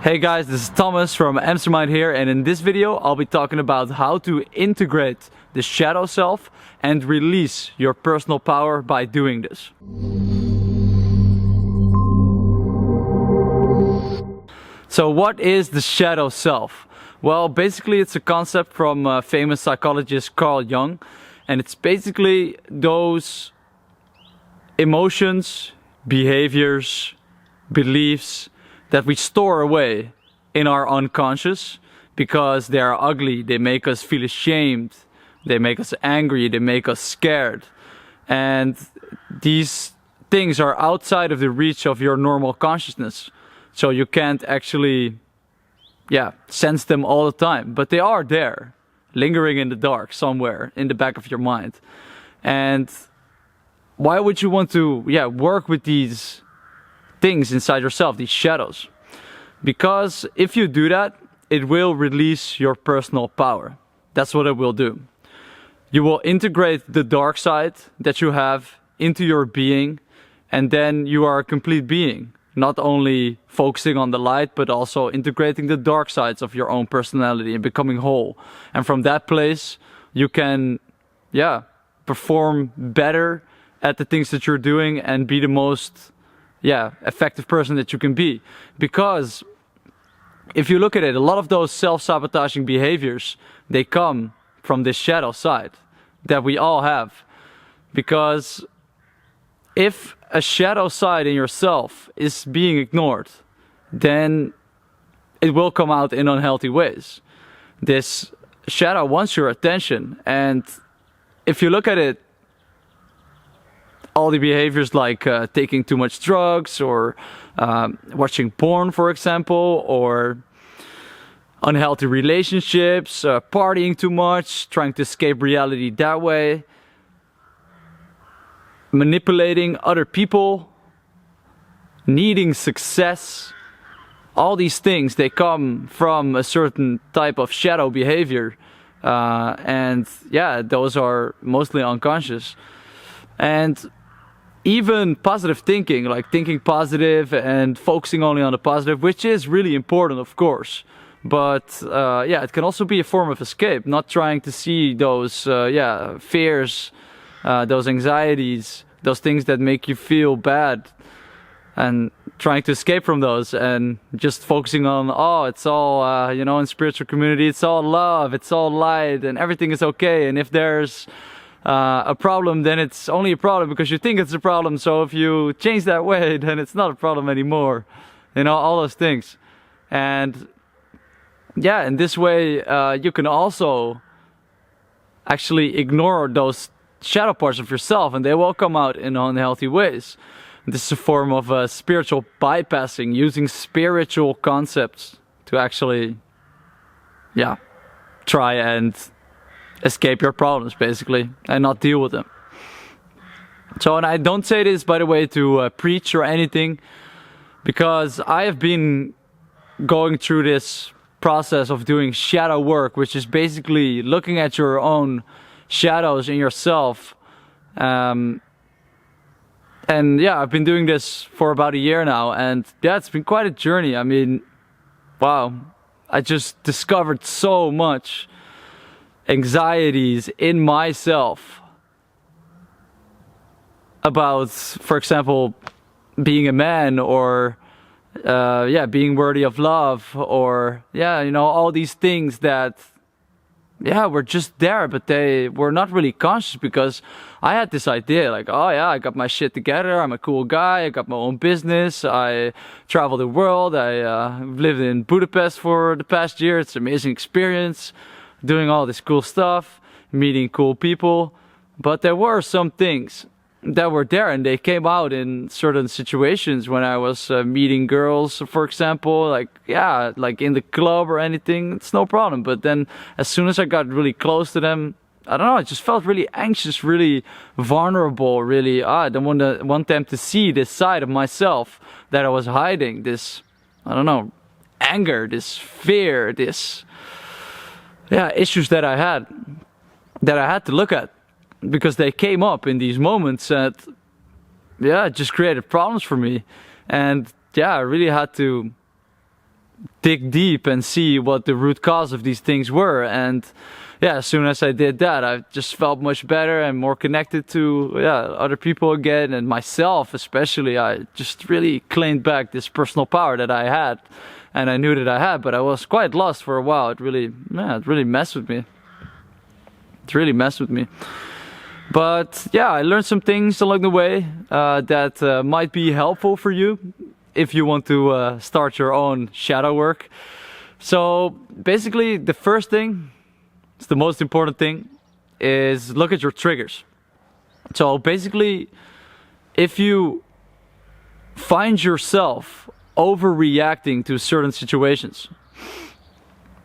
Hey guys, this is Thomas from Amstermind here, and in this video I'll be talking about how to integrate the shadow self and release your personal power by doing this. So what is the shadow self? Well, basically it's a concept from famous psychologist Carl Jung, and it's basically those emotions, behaviors, beliefs that we store away in our unconscious because they are ugly, they make us feel ashamed, they make us angry, they make us scared. And these things are outside of the reach of your normal consciousness. So you can't actually, sense them all the time, but they are there, lingering in the dark somewhere in the back of your mind. And why would you want to, work with these things inside yourself, these shadows? Because if you do that, it will release your personal power. That's what it will do. You will integrate the dark side that you have into your being, and then you are a complete being. Not only focusing on the light, but also integrating the dark sides of your own personality and becoming whole. And from that place, you can, perform better at the things that you're doing and be the most effective person that you can be. Because if you look at it, a lot of those self-sabotaging behaviors, they come from this shadow side that we all have. Because if a shadow side in yourself is being ignored, then it will come out in unhealthy ways. This shadow wants your attention, and if you look at it, all the behaviors like taking too much drugs or watching porn, for example, or unhealthy relationships, partying too much, trying to escape reality that way, manipulating other people, needing success, all these things, they come from a certain type of shadow behavior. Those are mostly unconscious. And even positive thinking, like thinking positive and focusing only on the positive, which is really important, of course. But it can also be a form of escape, not trying to see those fears, those anxieties, those things that make you feel bad, and trying to escape from those and just focusing on, it's all, in spiritual community, it's all love, it's all light, and everything is okay. And if there's a problem, then it's only a problem because you think it's a problem. So if you change that way, then it's not a problem anymore. All those things. And in this way, you can also actually ignore those shadow parts of yourself, and they will come out in unhealthy ways. This is a form of spiritual bypassing, using spiritual concepts to actually, try and escape your problems, basically, and not deal with them. So, and I don't say this, by the way, to preach or anything, because I have been going through this process of doing shadow work, which is basically looking at your own shadows in yourself. I've been doing this for about a year now, and it's been quite a journey. I mean, wow, I just discovered so much anxieties in myself about, for example, being a man, or being worthy of love, or all these things that were just there, but they were not really conscious, because I had this idea like, I got my shit together, I'm a cool guy, I got my own business, I travel the world, I lived in Budapest for the past year, it's an amazing experience, doing all this cool stuff, meeting cool people. But there were some things that were there, and they came out in certain situations when I was meeting girls, for example, like in the club or anything, it's no problem. But then as soon as I got really close to them, I don't know, I just felt really anxious, really vulnerable, really, I don't want them to see this side of myself that I was hiding, this, anger, this fear, this issues that I had to look at, because they came up in these moments that it just created problems for me. And I really had to dig deep and see what the root cause of these things were. And yeah, as soon as I did that, I just felt much better and more connected to other people again, and myself especially. I just really claimed back this personal power that I had, and I knew that I had, but I was quite lost for a while. It really messed with me. It really messed with me. But yeah, I learned some things along the way that might be helpful for you if you want to start your own shadow work. So basically, the first thing, it's the most important thing, is look at your triggers. So basically, if you find yourself overreacting to certain situations,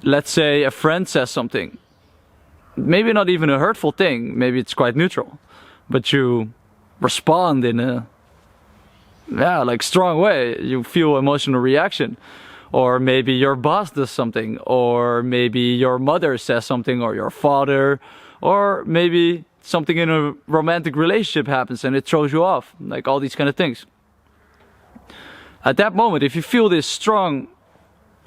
let's say a friend says something, maybe not even a hurtful thing, maybe it's quite neutral, but you respond in a strong way, you feel emotional reaction. Or maybe your boss does something, or maybe your mother says something, or your father, or maybe something in a romantic relationship happens and it throws you off, like all these kind of things. At that moment, if you feel this strong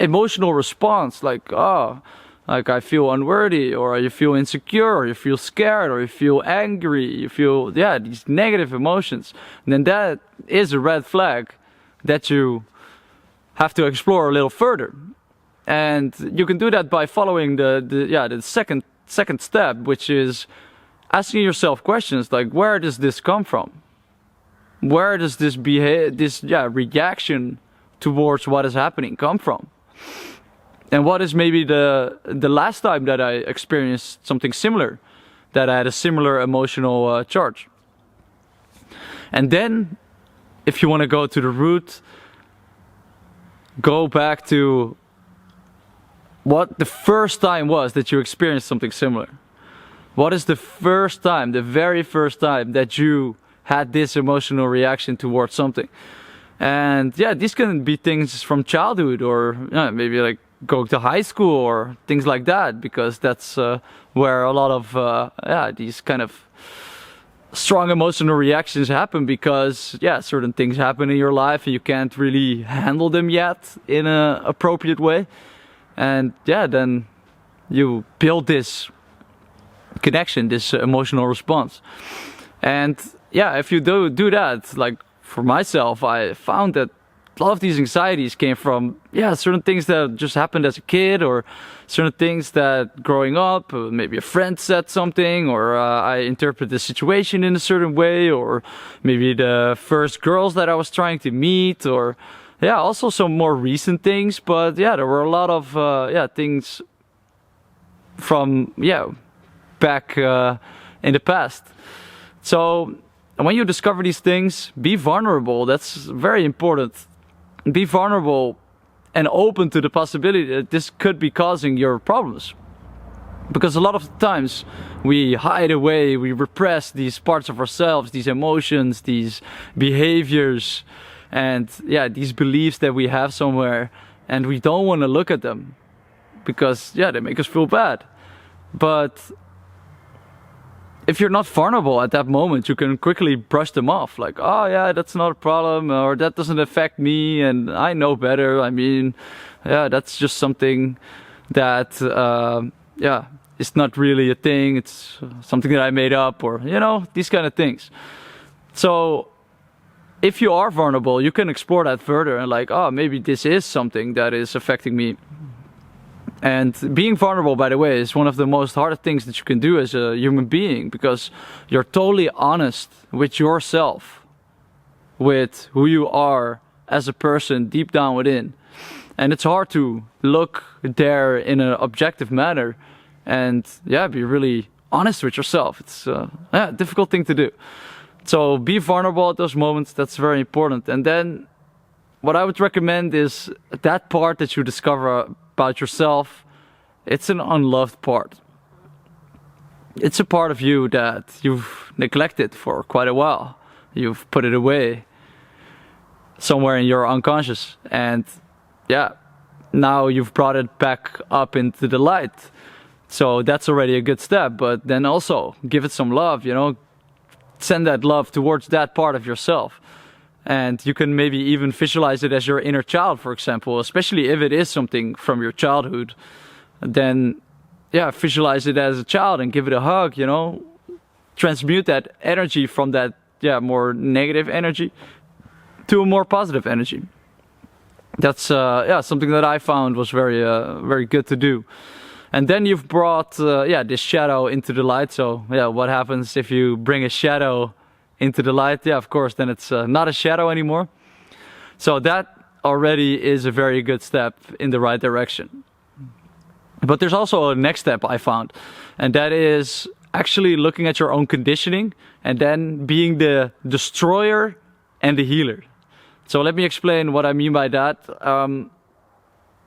emotional response, like I feel unworthy, or you feel insecure, or you feel scared, or you feel angry, you feel these negative emotions, then that is a red flag that you have to explore a little further. And you can do that by following the second step, which is asking yourself questions like, where does this come from? Where does this reaction towards what is happening come from? And what is maybe the last time that I experienced something similar, that I had a similar emotional charge? And then, if you want to go to the root, go back to what the first time was that you experienced something similar. What is the first time, the very first time that you had this emotional reaction towards something? And these can be things from childhood, or maybe like going to high school or things like that, because that's where a lot of these kind of strong emotional reactions happen, because certain things happen in your life and you can't really handle them yet in an appropriate way, and then you build this connection, this emotional response. And if you do that, like for myself, I found that a lot of these anxieties came from certain things that just happened as a kid, or certain things that growing up, maybe a friend said something, or I interpreted the situation in a certain way, or maybe the first girls that I was trying to meet, or also some more recent things. But there were a lot of things from back in the past. So when you discover these things, be vulnerable. That's very important. Be vulnerable and open to the possibility that this could be causing your problems. Because a lot of times we hide away, we repress these parts of ourselves, these emotions, these behaviors, and these beliefs that we have somewhere, and we don't want to look at them because they make us feel bad. But if you're not vulnerable at that moment, you can quickly brush them off, like, oh that's not a problem, or that doesn't affect me, and I know better. I mean, that's just something that it's not really a thing, it's something that I made up, or these kind of things. So if you are vulnerable, you can explore that further and like, maybe this is something that is affecting me. And being vulnerable, by the way, is one of the most hardest things that you can do as a human being, because you're totally honest with yourself, with who you are as a person deep down within. And it's hard to look there in an objective manner and be really honest with yourself. It's a difficult thing to do. So be vulnerable at those moments. That's very important. And then what I would recommend is that part that you discover about yourself, it's an unloved part. It's a part of you that you've neglected for quite a while. You've put it away somewhere in your unconscious, and now you've brought it back up into the light. So that's already a good step. But then also give it some love, send that love towards that part of yourself. And you can maybe even visualize it as your inner child, for example, especially if it is something from your childhood. Then, yeah, visualize it as a child and give it a hug, you know. Transmute that energy from that, yeah, more negative energy to a more positive energy. That's, yeah, something that I found was very good to do. And then you've brought, yeah, this shadow into the light. So, yeah, what happens if you bring a shadow into the light? Yeah, of course, then it's not a shadow anymore. So that already is a very good step in the right direction. But there's also a next step I found, and that is actually looking at your own conditioning and then being the destroyer and the healer. So let me explain what I mean by that.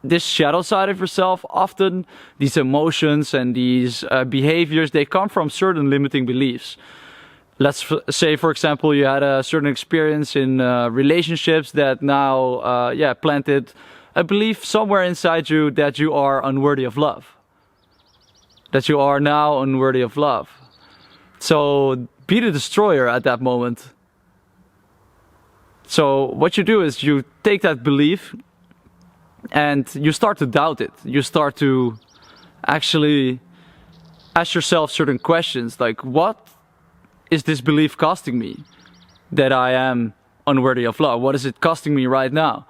This shadow side of yourself, often these emotions and these behaviors, they come from certain limiting beliefs. Let's say, for example, you had a certain experience in relationships that now, yeah, planted a belief somewhere inside you that you are unworthy of love. That you are now unworthy of love. So be the destroyer at that moment. So what you do is you take that belief and you start to doubt it. You start to actually ask yourself certain questions like, what is this belief costing me? That I am unworthy of love. What is it costing me right now?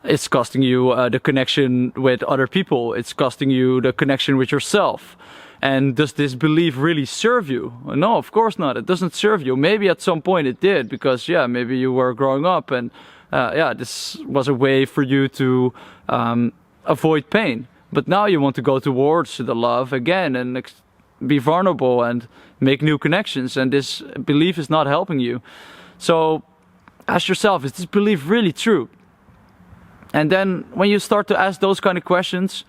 It's costing you the connection with other people. It's costing you the connection with yourself. And does this belief really serve you? No, of course not. It doesn't serve you. Maybe at some point it did, because yeah, maybe you were growing up and yeah, this was a way for you to avoid pain. But now you want to go towards the love again and be vulnerable and make new connections, and this belief is not helping you. So ask yourself, is this belief really true? And then when you start to ask those kind of questions,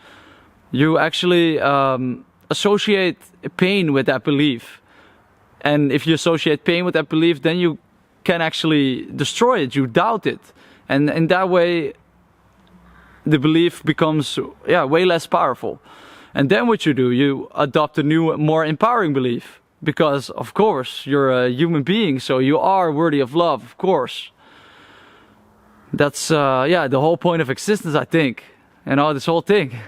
you actually associate pain with that belief. And if you associate pain with that belief, then you can actually destroy it. You doubt it. And in that way, the belief becomes, yeah, way less powerful. And then what you do, you adopt a new, more empowering belief. Because, of course, you're a human being, so you are worthy of love, of course. That's, yeah, the whole point of existence, I think. You know, this whole thing.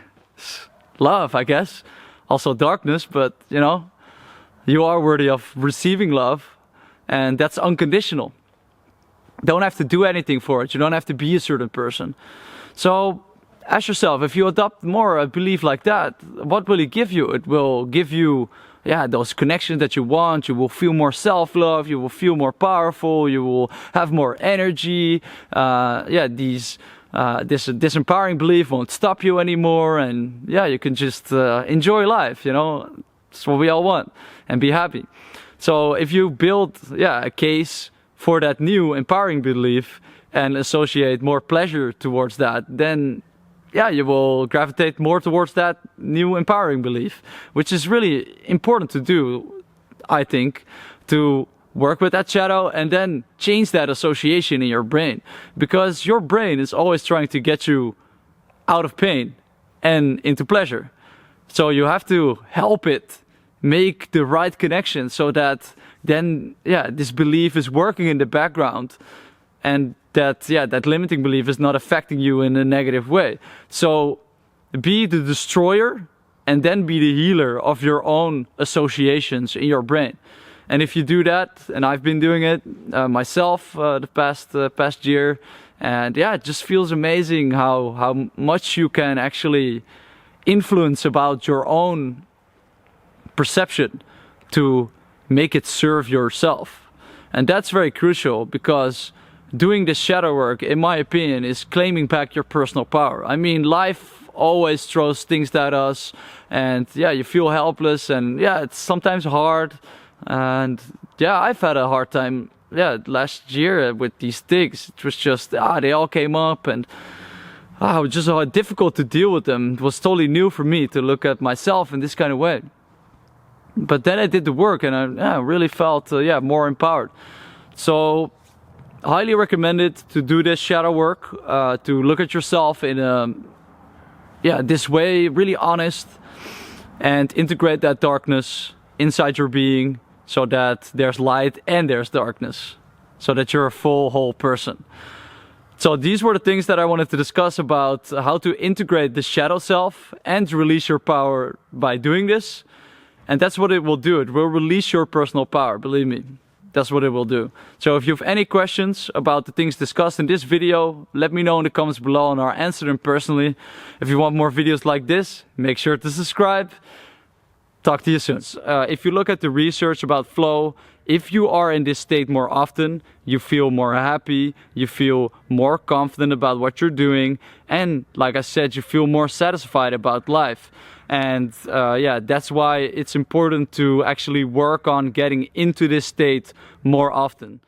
Love, I guess. Also darkness, but, you know, you are worthy of receiving love. And that's unconditional. Don't have to do anything for it. You don't have to be a certain person. So ask yourself, if you adopt more a belief like that, what will it give you? It will give you, yeah, those connections that you want. You will feel more self-love. You will feel more powerful. You will have more energy. Yeah, this empowering belief won't stop you anymore. And yeah, you can just enjoy life, you know. That's what we all want. And be happy. So if you build, yeah, a case for that new empowering belief and associate more pleasure towards that, then yeah, you will gravitate more towards that new empowering belief, which is really important to do, I think, to work with that shadow and then change that association in your brain. Because your brain is always trying to get you out of pain and into pleasure. So you have to help it make the right connection so that then, yeah, this belief is working in the background and that, yeah, that limiting belief is not affecting you in a negative way. So be the destroyer and then be the healer of your own associations in your brain. And if you do that, and I've been doing it myself the past year, and yeah, it just feels amazing how much you can actually influence about your own perception to make it serve yourself. And that's very crucial, because doing this shadow work, in my opinion, is claiming back your personal power. I mean, life always throws things at us, and yeah, you feel helpless, and yeah, it's sometimes hard. And yeah, I've had a hard time, yeah, last year with these things. It was just, they all came up, and it was just difficult to deal with them. It was totally new for me to look at myself in this kind of way. But then I did the work, and I really felt, yeah, more empowered. So highly recommend it to do this shadow work, to look at yourself in this way, really honest, and integrate that darkness inside your being so that there's light and there's darkness. so that you're a full, whole person. So these were the things that I wanted to discuss about how to integrate the shadow self and release your power by doing this. And that's what it will do. It will release your personal power, believe me. That's what it will do. So if you have any questions about the things discussed in this video, let me know in the comments below and I'll answer them personally. If you want more videos like this, make sure to subscribe. Talk to you soon. If you look at the research about flow, if you are in this state more often, you feel more happy, you feel more confident about what you're doing, and like I said, you feel more satisfied about life. And yeah, that's why it's important to actually work on getting into this state more often.